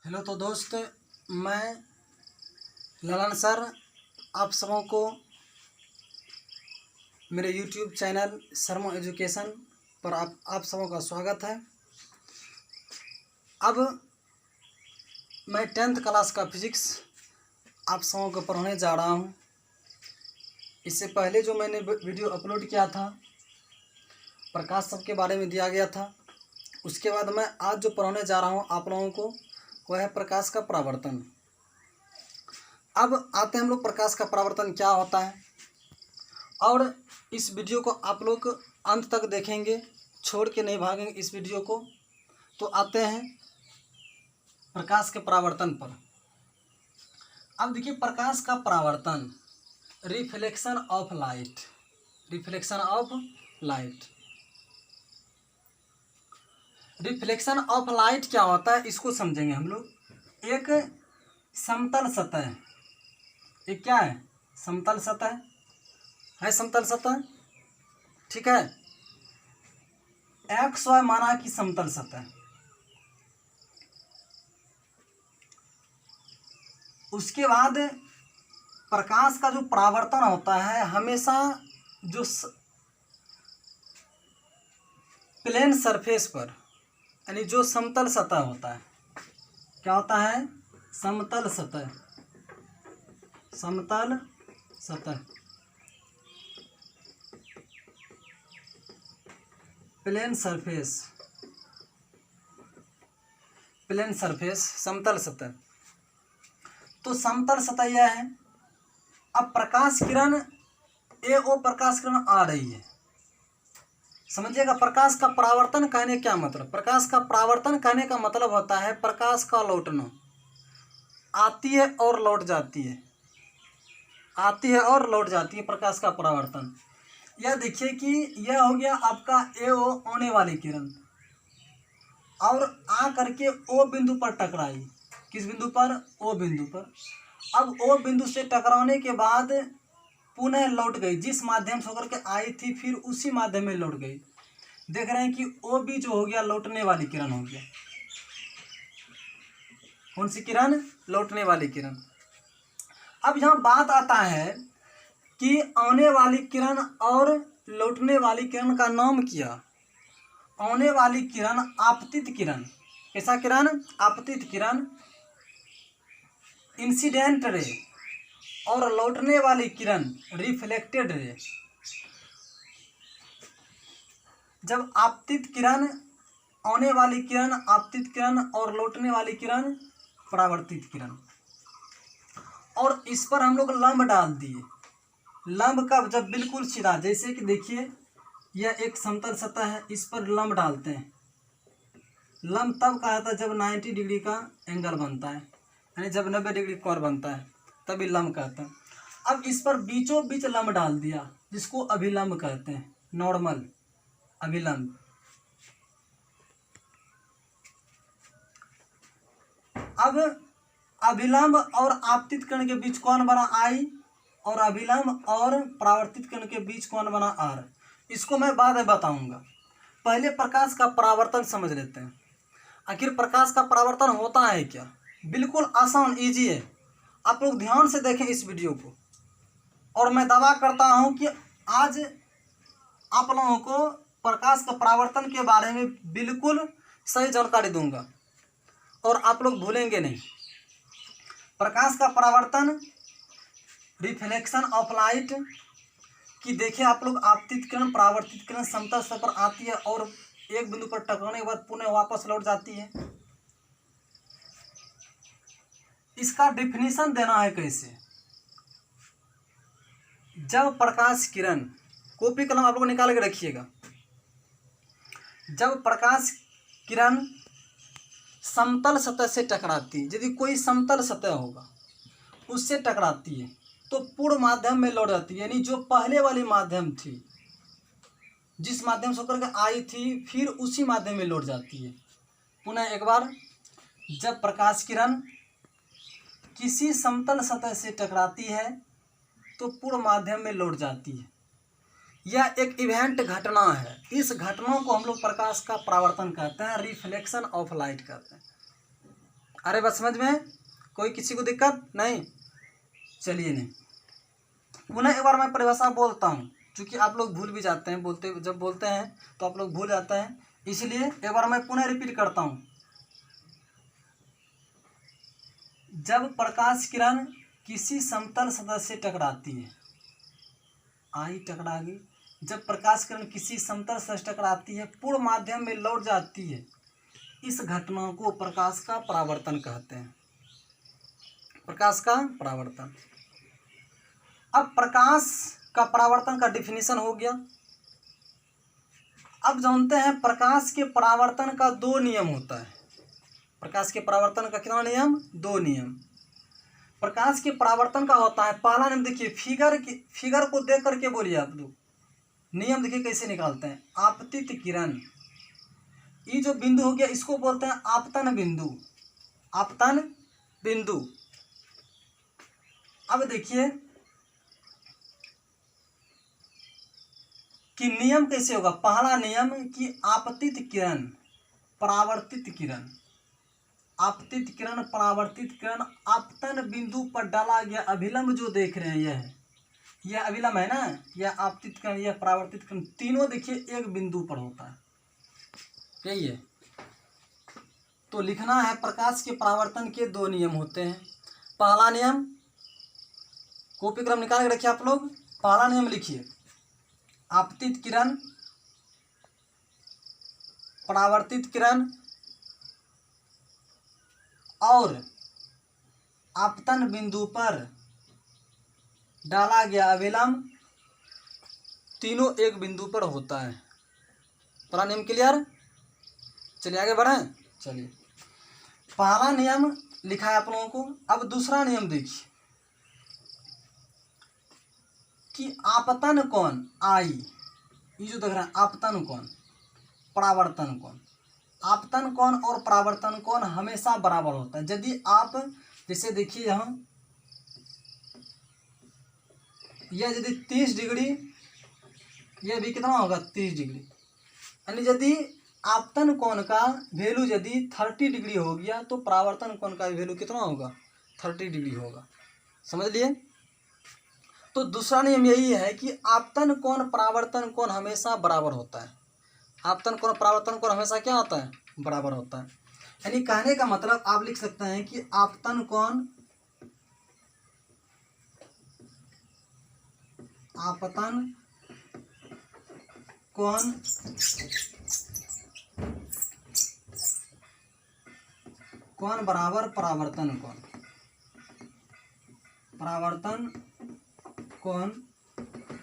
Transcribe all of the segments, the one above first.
Hello तो दोस्त, मैं ललन सर आप सबों को मेरे यूट्यूब चैनल शर्मा एजुकेशन पर आप सबों का स्वागत है। अब मैं 10th क्लास का फिजिक्स आप सबों को पढ़ाने जा रहा हूँ। इससे पहले जो मैंने वीडियो अपलोड किया था प्रकाश सब के बारे में दिया गया था। उसके बाद मैं आज जो पढ़ाने जा रहा हूँ आप लोगों को वह है प्रकाश का परावर्तन। अब आते हैं हम लोग प्रकाश का परावर्तन क्या होता है, और इस वीडियो को आप लोग अंत तक देखेंगे, छोड़ के नहीं भागेंगे इस वीडियो को। तो आते हैं प्रकाश के परावर्तन पर। अब देखिए प्रकाश का परावर्तन, reflection of light. Reflection of light, reflection of light क्या होता है इसको समझेंगे हम लोग। एक समतल सतह, एक क्या है, समतल सतह है, समतल सतह, ठीक है। एक्स वाई माना कि समतल सतह, उसके बाद प्रकाश का जो परावर्तन होता है हमेशा जो प्लेन सरफेस पर, यानी जो समतल सतह होता है, क्या होता है, समतल सतह, समतल सतह, प्लेन सरफेस, प्लेन सरफेस, समतल सतह। तो समतल सतह यह है। अब प्रकाश किरण ओ प्रकाश किरण आ रही है, समझिएगा। प्रकाश का परावर्तन कहने क्या मतलब, प्रकाश का परावर्तन कहने का मतलब होता है प्रकाश का लौटना। आती है और लौट जाती है, आती है और लौट जाती है, प्रकाश का परावर्तन। यह देखिए कि यह हो गया आपका ओ आने वाली किरण, और आ करके ओ बिंदु पर टकराई। किस बिंदु पर, ओ बिंदु पर। अब ओ बिंदु से टकराने के बाद पुनः लौट गई, जिस माध्यम से होकर के आई थी फिर उसी माध्यम में लौट गई। देख रहे हैं कि ओ भी जो हो गया लौटने वाली किरण हो गया। कौन सी किरण, लौटने वाली किरण। अब यहाँ बात आता है कि आने वाली किरण और लौटने वाली किरण का नाम किया। आने वाली किरण आपतित किरण, कैसा किरण, आपतित किरण, इंसिडेंट रे, और लौटने वाली किरण रिफ्लेक्टेड रे। जब आपतित किरण, आने वाली किरण आपतित किरण, और लौटने वाली किरण परावर्तित किरण, और इस पर हम लोग लंब डाल दिए। लंब का जब बिल्कुल सीधा, जैसे कि देखिए यह एक समतल सतह है, इस पर लंब डालते हैं। लंब तब कहा जाता है जब 90 डिग्री का एंगल बनता है, यानी जब 90 डिग्री कोण बनता है तभी लंब कहते हैं। अब इस पर बीचों बीच लंब डाल दिया, जिसको अभिलंब कहते हैं, नॉर्मल, अभिलंब। अब अभिलंब और आपतित किरण के बीच कौन बना, आई, और अभिलंब और परावर्तित किरण के बीच कौन बना, आर। इसको मैं बाद में बताऊंगा, पहले प्रकाश का परावर्तन समझ लेते हैं। आखिर प्रकाश का परावर्तन होता है क्या, बिल्कुल आसान, इजी है। आप लोग ध्यान से देखें इस वीडियो को, और मैं दावा करता हूं कि आज आप लोगों को प्रकाश का परावर्तन के बारे में बिल्कुल सही जानकारी दूंगा, और आप लोग भूलेंगे नहीं। प्रकाश का परावर्तन, रिफ्लेक्शन ऑफ लाइट, कि देखिए आप लोग आपतित किरण परावर्तित किरण समतल सतह पर आती है और एक बिंदु पर टकराने के बाद पुनः वापस लौट जाती है। इसका डिफिनीशन देना है कैसे। जब प्रकाश किरण, कॉपी कलम आप लोग निकाल के रखिएगा, जब प्रकाश किरण समतल सतह से टकराती है, यदि कोई समतल सतह होगा उससे टकराती है तो पूर्ण माध्यम में लौट जाती है, यानी जो पहले वाली माध्यम थी, जिस माध्यम से होकर के आई थी फिर उसी माध्यम में लौट जाती है। पुनः एक बार, जब प्रकाश किरण किसी समतल सतह से टकराती है तो पूर्ण माध्यम में लौट जाती है। यह एक इवेंट घटना है। इस घटना को हम लोग प्रकाश का परावर्तन कहते हैं, रिफ्लेक्शन ऑफ लाइट कहते हैं। अरे बस समझ में, कोई किसी को दिक्कत नहीं? चलिए नहीं, पुनः एक बार मैं परिभाषा बोलता हूँ, क्योंकि आप लोग भूल भी जाते हैं, जब बोलते हैं तो आप लोग भूल जाते हैं, इसलिए एक बार मैं पुनः रिपीट करता हूँ। जब प्रकाश किरण किसी समतल सतह से टकराती है, आई टकरा गई, जब प्रकाश किरण किसी समतल सतह से टकराती है, पूर्ण माध्यम में लौट जाती है, इस घटना को प्रकाश का परावर्तन कहते हैं। प्रकाश का परावर्तन। अब प्रकाश का परावर्तन का डिफिनीशन हो गया। अब जानते हैं प्रकाश के परावर्तन का 2 नियम होता है। प्रकाश के परावर्तन का कितना नियम? 2 नियम। प्रकाश के परावर्तन का होता है, पहला नियम देखिए, फिगर को देख करके बोलिए आप लोग। नियम देखिए कैसे निकालते हैं। आपतित किरण, ये जो बिंदु हो गया इसको बोलते हैं आपतन बिंदु। आपतन बिंदु। अब देखिए कि नियम कैसे होगा। पहला नियम कि आपतित किरण, परावर्तित किरण, आपतित किरण, परावर्तित किरण आपतन बिंदु पर डाला गया अभिलंब जो देख रहे हैं, यह अभिलंब है ना, यह आपतित किरण, यह परावर्तित किरण, तीनों देखिए एक बिंदु पर होता है, यही है। तो लिखना है प्रकाश के परावर्तन के 2 नियम होते हैं। पहला नियम, कॉपी कलम निकाल के रखिए आप लोग। पहला नियम लिखिए, आपतित किरण, परावर्तित किरण और आपतन बिंदु पर डाला गया अभिलंब तीनों एक बिंदु पर होता है। पहला नियम क्लियर? चलिए आगे बढ़ें। चलिए, पहला नियम लिखा है आप लोगों को। अब दूसरा नियम देखिए कि आपतन कोण आई, ये जो देख रहे हैं आपतन कोण, परावर्तन कोण, आपतन कोण और परावर्तन कोण हमेशा बराबर होता है। यदि आप जैसे देखिए यहाँ, यह यदि 30 डिग्री, यह भी कितना होगा 30 डिग्री, यानी यदि आपतन कोण का वैल्यू यदि 30 डिग्री हो गया तो परावर्तन कोण का वैल्यू कितना होगा 30 डिग्री होगा। समझ लिए? तो दूसरा नियम यही है कि आपतन कोण परावर्तन कोण हमेशा बराबर होता है। आपतन कोण परावर्तन कोण हमेशा क्या होता है? बराबर होता है। यानी कहने का मतलब आप लिख सकते हैं कि आपतन कोण, आपतन कोण कोण बराबर परावर्तन कोण, परावर्तन कोण,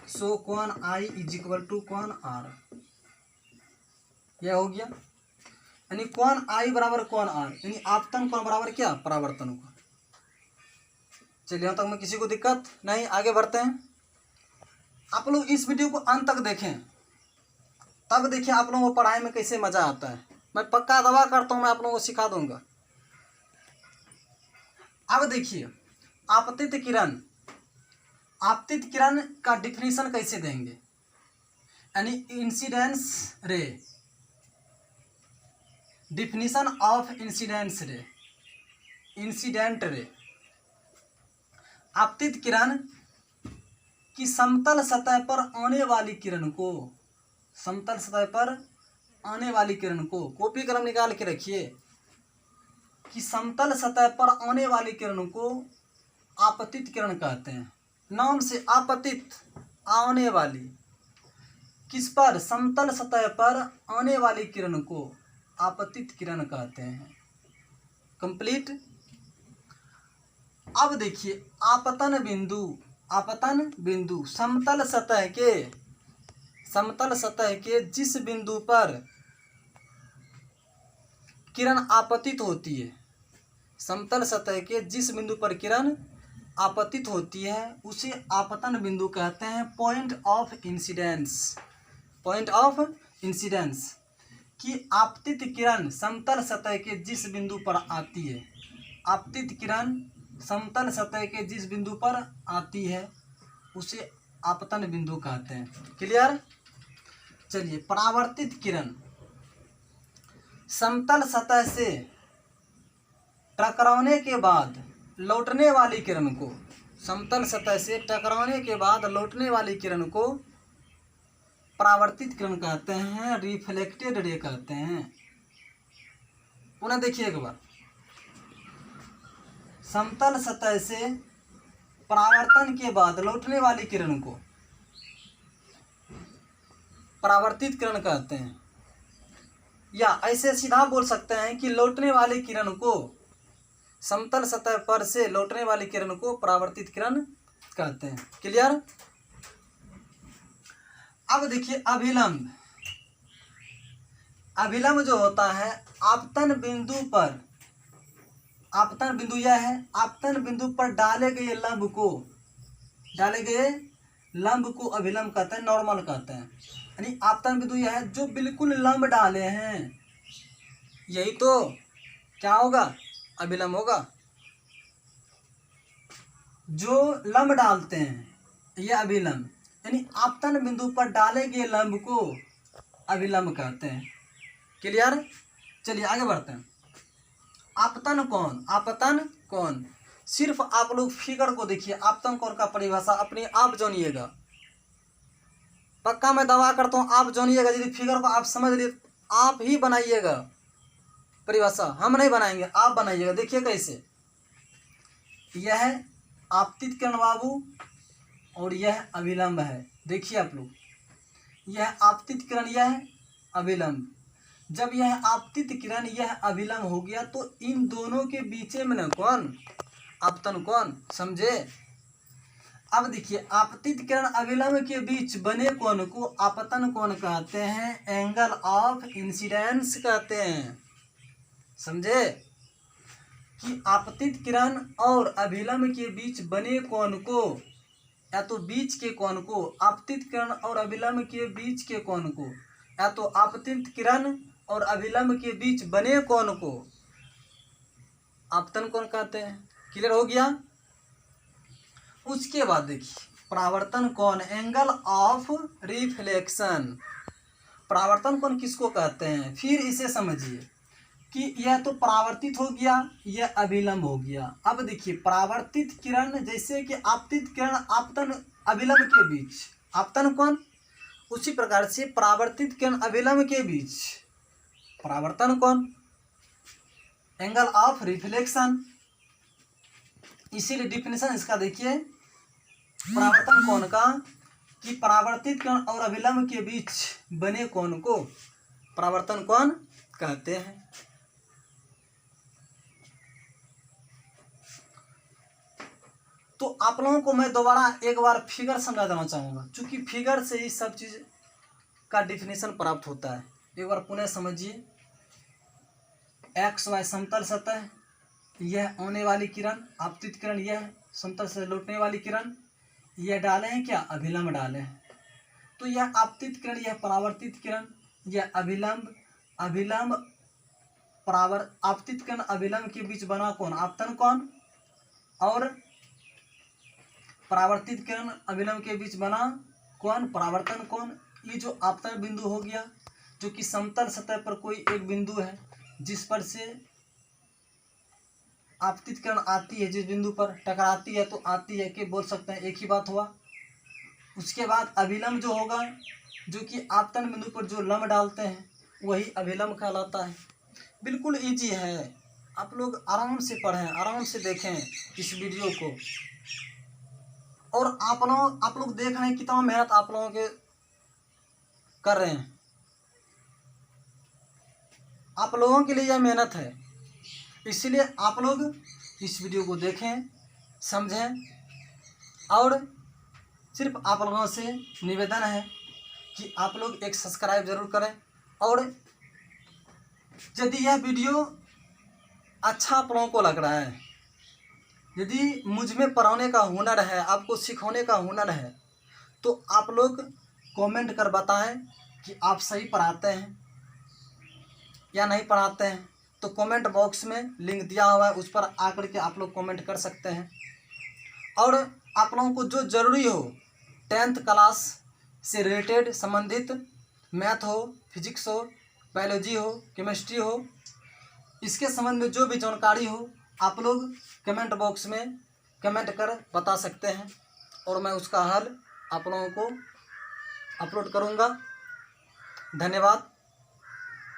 सो कोण आई इज इक्वल टू कोण आर। यह हो गया, यानी कोण आई बराबर कोण आर, यानी आपतन कोण बराबर क्या? परावर्तन कोण। चलिए यहाँ तक में किसी को दिक्कत नहीं? आगे बढ़ते हैं। आप लोग इस वीडियो को अंत तक देखें, तब देखिए आप लोगों को पढ़ाई में कैसे मजा आता है। मैं पक्का दावा करता हूँ मैं आप लोगों को सिखा दूंगा। अब देखिए आपतित किरण, आपतित किरण का डिफिनीशन कैसे देंगे, यानी इंसिडेंस रे, डिफिनीशन ऑफ इंसिडेंस रे, इंसिडेंट रे। आपतित किरण की समतल सतह पर आने वाली किरण को, समतल सतह पर आने वाली किरण को, कॉपी कलम निकाल के रखिए कि समतल सतह पर आने वाली किरण को आपतित किरण कहते हैं। नाम से आपतित, आने वाली, किस पर? समतल सतह पर आने वाली किरण को आपतित किरण कहते हैं। कंप्लीट। अब देखिए आपतन बिंदु, आपतन बिंदु समतल सतह के, समतल सतह के जिस बिंदु पर किरण आपतित होती है, समतल सतह के जिस बिंदु पर किरण आपतित होती है उसे आपतन बिंदु कहते हैं। Point of incidence, point of incidence कि आपतित किरण समतल सतह के जिस बिंदु पर आती है, आपतित किरण समतल सतह के जिस बिंदु पर आती है उसे आपतन बिंदु कहते हैं। क्लियर? चलिए, परावर्तित किरण समतल सतह से टकराने के बाद लौटने वाली किरण को, समतल सतह से टकराने के बाद लौटने वाली किरण को परावर्तित किरण कहते हैं, रिफ्लेक्टेड रे कहते हैं। पुनः देखिए एक बार, समतल सतह से परावर्तन के बाद लौटने वाली किरण को परावर्तित किरण कहते हैं, या ऐसे सीधा बोल सकते हैं कि लौटने वाली किरण को, समतल सतह पर से लौटने वाली किरण को परावर्तित किरण कहते हैं। क्लियर? अब देखिए अभिलंब। अभिलंब जो होता है आपतन बिंदु पर, आपतन बिंदु यह है, आपतन बिंदु पर डाले गए लंब को अभिलंब कहते हैं, नॉर्मल कहते हैं। यानी आपतन बिंदु यह है जो बिल्कुल लंब डाले हैं, यही तो क्या होगा, अभिलंब होगा। जो लंब डालते हैं यह अभिलंब, यानी आपतन बिंदु पर डाले गए लंब को अभिलंब कहते हैं। क्लियर? चलिए आगे बढ़ते हैं। आपतन कोण, आपतन कोण, सिर्फ आप लोग फिगर को देखिए, आपतन कोण का परिभाषा अपने आप जानिएगा। पक्का मैं दावा करता हूँ आप जानिएगा। यदि फिगर को आप समझ लिए आप ही बनाइएगा परिभाषा, हम नहीं बनाएंगे, आप बनाइएगा। देखिए कैसे, यह आपतित किरण बाबू और यह अभिलंब है। देखिए आप लोग, यह आपतित किरण, यह अभिलंब। जब यह आपतित किरण यह अभिलंब हो गया तो इन दोनों के बीच में ना कौन, आपतन कोण, समझे? अब देखिए, आपतित किरण अभिलंब के बीच बने कोण को आपतन कोण कहते हैं, एंगल ऑफ इंसिडेंस कहते हैं। समझे कि आपतित किरण और अभिलंब के बीच बने कोण को, या तो बीच के कोण को, आपतित किरण और अभिलंब के बीच के कोण को, या तो आपतित किरण और अभिलंब के बीच बने कोण को आपतन कोण कहते हैं। क्लियर हो गया? उसके बाद देखिए परावर्तन कोण, एंगल ऑफ रिफ्लेक्शन। परावर्तन कोण किसको कहते हैं? फिर इसे समझिए कि यह तो परावर्तित हो गया, यह अभिलंब हो गया। अब देखिए परावर्तित किरण, जैसे कि आपतित किरण आपतन अभिलंब के बीच आपतन कोण, उसी प्रकार से परावर्तित किरण अभिलंब के बीच परावर्तन कोण, एंगल ऑफ रिफ्लेक्शन। इसीलिए डिफिनेशन इसका देखिए परावर्तन कोण का, कि परावर्तित किरण और अभिलंब के बीच बने कोण को परावर्तन कोण कहते हैं। तो आप लोगों को मैं दोबारा एक बार फिगर समझा देना चाहूँगा, क्योंकि फिगर से ही सब चीज़ का डिफिनेशन प्राप्त होता है। एक बार पुनः समझिए, एक्स वाई समतल सतह, यह आने वाली किरण आपतित किरण, यह समतल से लौटने वाली किरण, यह डाले हैं क्या, अभिलंब डाले हैं। तो यह आपतित किरण, यह परावर्तित किरण, यह अभिलंब, अभिलंब आपतित किरण अभिलंब के बीच बना कोण आपतन कोण, और परावर्तित किरण अभिलंब के बीच बना कोण परावर्तन कोण। ये जो आपतन बिंदु हो गया, जो कि समतल सतह पर कोई एक बिंदु है जिस पर से आपतित किरण आती है, जिस बिंदु पर टकराती है तो आती है, कि बोल सकते हैं एक ही बात हुआ। उसके बाद अभिलंब जो होगा, जो कि आपतन बिंदु पर जो लंब डालते हैं वही अभिलंब कहलाता है। बिल्कुल इजी है, आप लोग आराम से पढ़ें, आराम से देखें इस वीडियो को। और आप लोग देख रहे हैं कितना मेहनत आप लोगों के कर रहे हैं, आप लोगों के लिए यह मेहनत है। इसलिए आप लोग इस वीडियो को देखें, समझें, और सिर्फ आप लोगों से निवेदन है कि आप लोग एक सब्सक्राइब जरूर करें। और यदि यह वीडियो अच्छा आप लोगों को लग रहा है, यदि मुझ में पढ़ाने का हुनर है, आपको सिखाने का हुनर है, तो आप लोग कमेंट कर बताएं कि आप सही पढ़ाते हैं या नहीं पढ़ाते हैं। तो कमेंट बॉक्स में लिंक दिया हुआ है, उस पर आकर के आप लोग कमेंट कर सकते हैं। और आप लोगों को जो ज़रूरी हो, 10th क्लास से रिलेटेड संबंधित, मैथ हो, फिजिक्स हो, बायोलॉजी हो, केमिस्ट्री हो, इसके संबंध में जो भी जानकारी हो आप लोग कमेंट बॉक्स में कमेंट कर बता सकते हैं और मैं उसका हल आप लोगों को अपलोड करूँगा। धन्यवाद।